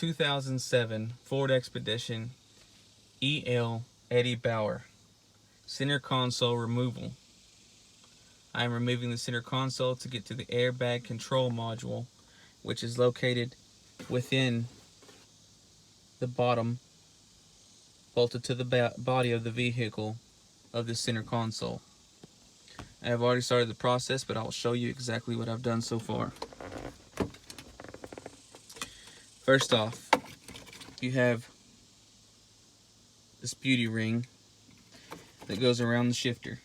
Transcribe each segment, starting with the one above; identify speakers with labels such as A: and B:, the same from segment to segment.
A: 2007 Ford Expedition EL Eddie Bauer center console removal. I am removing the center console to get to the airbag control module, which is located within the bottom, bolted to the body of the vehicle of the center console. I have already started the process, but I will show you exactly what I've done so far. First off, you have this beauty ring that goes around the shifter.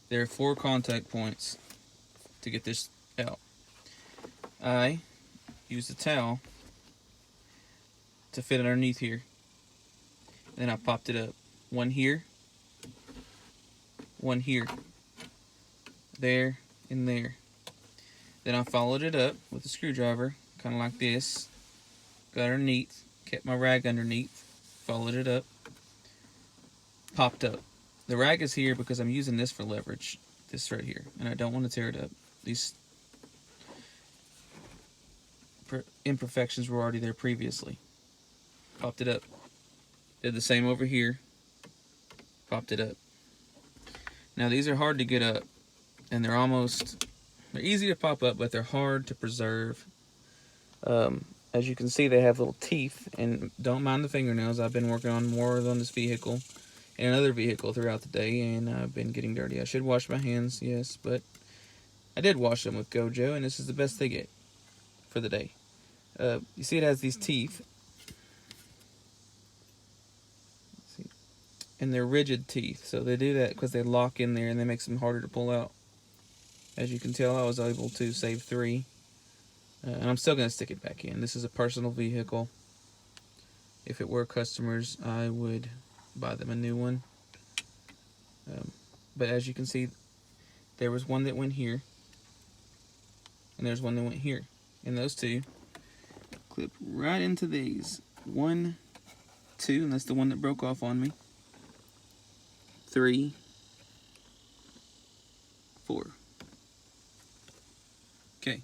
A: There are 4 contact points to get this out. I used a towel to fit underneath here. Then I popped it up. One here, one here, there, and there. Then I followed it up with a screwdriver, kind of like this. Got underneath, kept my rag underneath, followed it up, popped up. The rag is here because I'm using this for leverage, this right here, and I don't want to tear it up. These imperfections were already there previously. Popped it up. Did the same over here. Popped it up. Now these are hard to get up, and they're easy to pop up, but they're hard to preserve. As you can see, they have little teeth, and don't mind the fingernails. I've been working on more on this vehicle and another vehicle throughout the day, and I've been getting dirty. I should wash my hands, yes, but I did wash them with Gojo, and this is the best they get for the day. You see it has these teeth. Let's see. And they're rigid teeth, so they do that because they lock in there and they make them harder to pull out. As you can tell, I was able to save 3. And I'm still going to stick it back in. This is a personal vehicle. If it were customers, I would buy them a new one. But as you can see, there was one that went here, and there's one that went here. And those 2 clip right into these. 1, 2, and that's the one that broke off on me. 3, 4. Okay.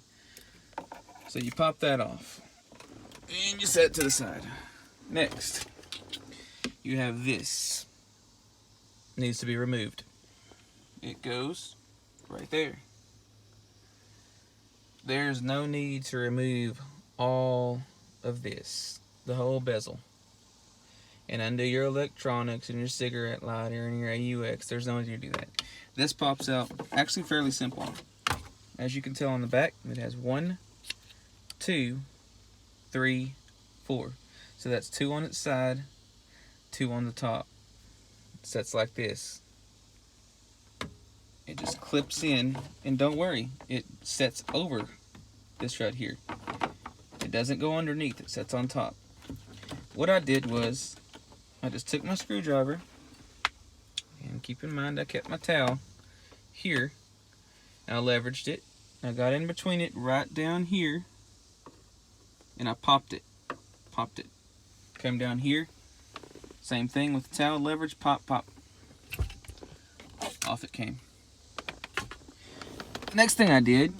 A: So you pop that off, and you set it to the side. Next, you have this. It needs to be removed. It goes right there. There's no need to remove all of this, the whole bezel. And undo your electronics and your cigarette lighter and your AUX. There's no need to do that. This pops out actually fairly simple. As you can tell on the back, it has 1, 2, 3, 4. So that's 2 on its side, 2 on the top. It sets like this. It just clips in, and don't worry, it sets over this right here. It doesn't go underneath, it sets on top. What I did was, I just took my screwdriver, and keep in mind I kept my towel here, and I leveraged it. I got in between it right down here, and I popped it. Came down here, same thing with the towel, leverage, pop, pop. Off it came. Next thing I did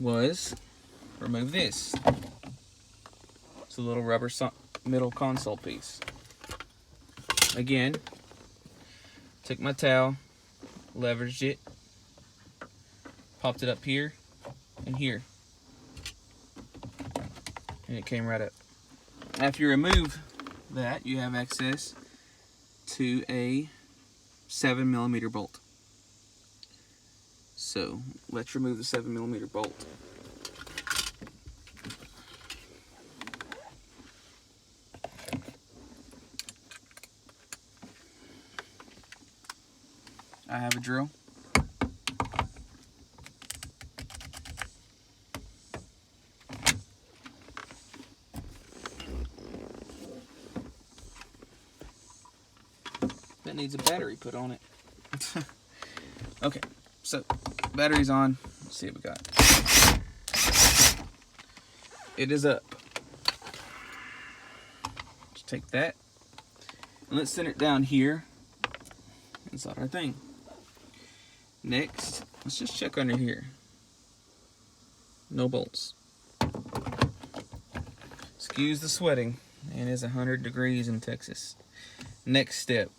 A: was remove this. It's a little rubber middle console piece. Again, took my towel, leveraged it, popped it up here and here, and it came right up. After you remove that, you have access to a 7mm bolt. So let's remove the 7mm bolt. I have a drill. That needs a battery put on it. Okay, so battery's on. Let's see what we got. It is up. Let's take that and let's center it down here inside our thing. Next, let's just check under here. No bolts. Excuse the sweating. It is 100 degrees in Texas. Next step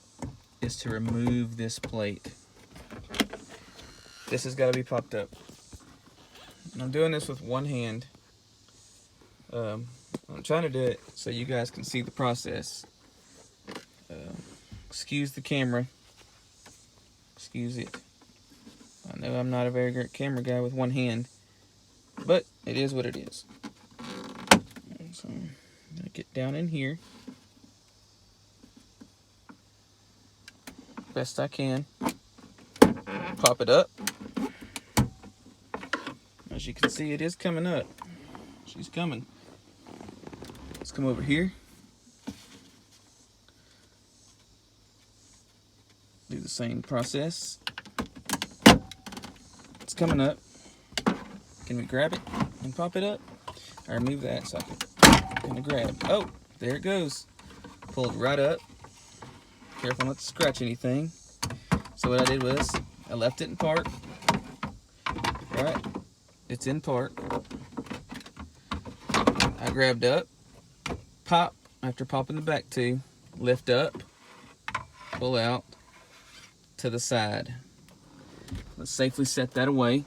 A: is to remove this plate. This has got to be popped up. And I'm doing this with one hand. I'm trying to do it so you guys can see the process. Excuse the camera. Excuse it. I know I'm not a very great camera guy with one hand, but it is what it is. So I'm gonna get down in here best I can. Pop it up. As you can see, it is coming up. She's coming. Let's come over here. Do the same process. It's coming up. Can we grab it and pop it up? I remove that so I can grab. Oh, there it goes. Pull it right up. Careful not to scratch anything. So what I did was I left it in park. Right? It's in park. I grabbed up, pop, after popping the back two, lift up, pull out to the side. Let's safely set that away.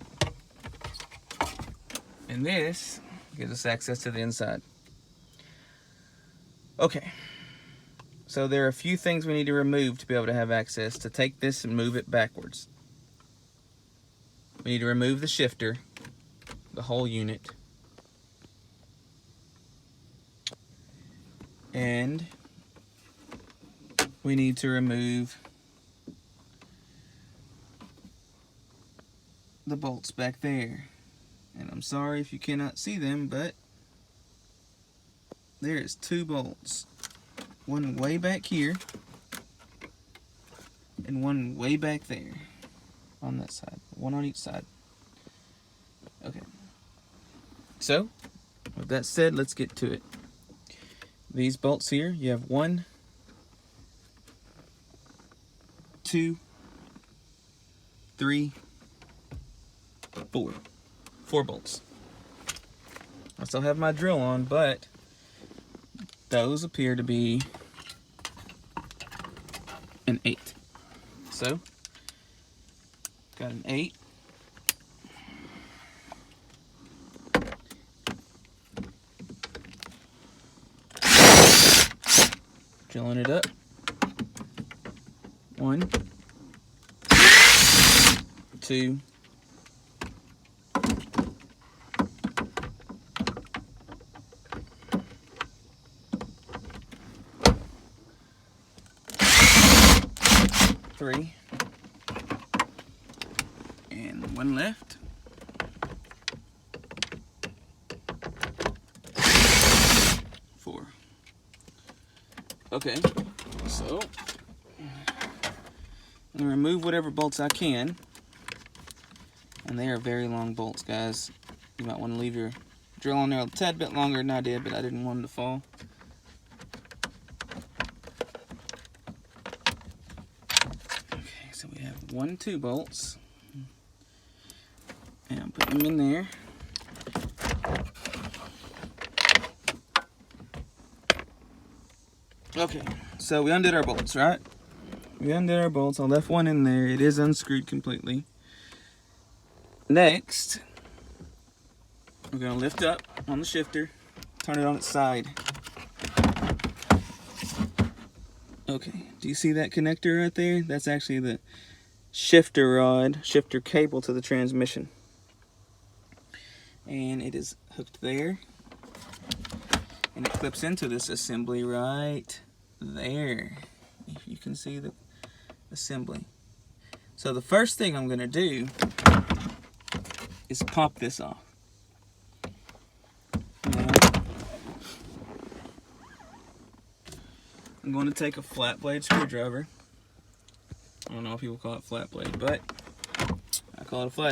A: And this gives us access to the inside. Okay. So there are a few things we need to remove to be able to have access to take this and move it backwards. We need to remove the shifter, the whole unit. And we need to remove the bolts back there. And I'm sorry if you cannot see them, but there is two bolts. One way back here and one way back there on that side. One on each side. Okay. So, with that said, let's get to it. These bolts here, you have 1, 2, 3, 4. 4 bolts. I still have my drill on, but those appear to be an 8. So, got an 8. Drilling it up. 1, 2, 3, and 1 left. 4. Okay, so I'm gonna remove whatever bolts I can, and they are very long bolts, guys. You might want to leave your drill on there a tad bit longer than I did, but I didn't want them to fall. So we have 1, 2 bolts, and I'll put them in there. Okay, so we undid our bolts, right? We undid our bolts. I left one in there. It is unscrewed completely. Next, we're going to lift up on the shifter, turn it on its side. Okay, do you see that connector right there? That's actually the shifter rod, shifter cable to the transmission. And it is hooked there. And it clips into this assembly right there. If you can see the assembly. So the first thing I'm going to do is pop this off. Now, I'm going to take a flat blade screwdriver. I don't know if people call it flat blade, but I call it a flathead.